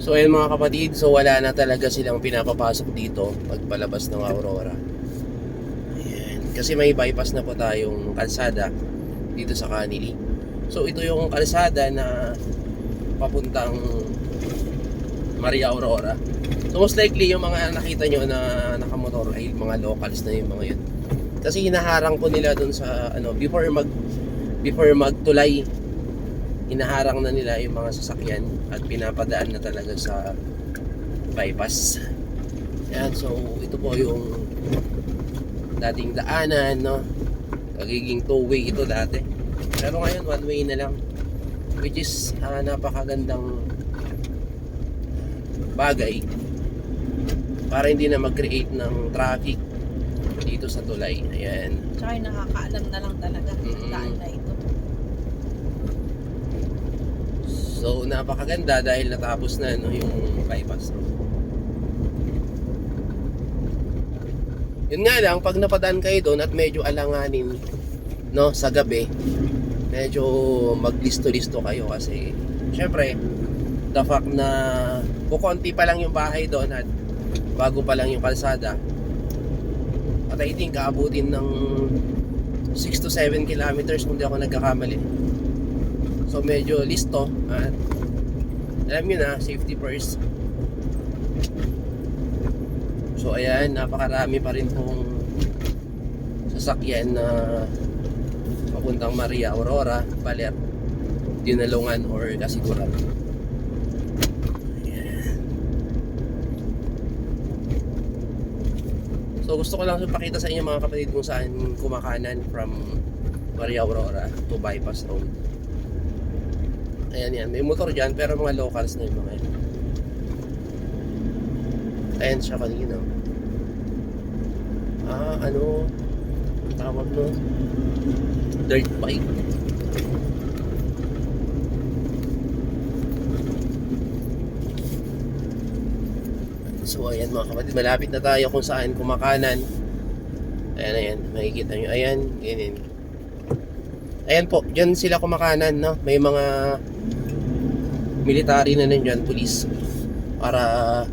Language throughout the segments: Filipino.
So ayun mga kapatid, so wala na talaga silang pinapapasok dito pagpalabas ng Aurora. Ayan. Kasi may bypass na po tayong kalsada dito sa Canili. So ito yung kalsada na papuntang Maria Aurora. So most likely yung mga nakita nyo na nakamotor ay mga locals na yung mga yun. Kasi hinaharang po nila dun sa before magtulay, hinaharang na nila yung mga sasakyan at pinapadaan na talaga sa bypass. Yan, so ito po yung dating daanan, no? Magiging two-way ito dati. Pero ngayon one-way na lang, which is napakagandang bagay para hindi na mag-create ng traffic dito sa tulay. Ayan. Tsaka yung nakakaalam na lang talaga daan na ito. So napakaganda dahil natapos na yung bypass. Yun nga lang, pag napadaan kayo doon at medyo alanganin sa gabi, medyo maglisto-listo kayo kasi syempre the fact na kukunti pa lang yung bahay doon at bago pa lang yung kalsada, at I think aabutin ng 6 to 7 kilometers kung di ako nagkakamali. So medyo listo at alam nyo na, safety first. So ayan, napakarami pa rin pong sasakyan na papuntang Maria Aurora, Baler, Dinalungan or Kasiguran. So gusto ko lang ipakita sa inyo mga kapatid kung saan kumakanan from Maria Aurora to Bypass Road. Ayan yan, may motor dyan pero mga locals na yung mga yan. Ayan siya kanina. Ang tawag no? Dirt bike. So ayan mga kapatid, malapit na tayo kung saan kumakanan. Ayan, makikita nyo. Ayan, ganyan. Ayan po, dyan sila kumakanan, no? May mga military na nandyan, police, para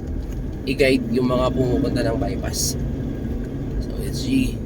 i-guide yung mga pumupunta ng bypass. So it's G.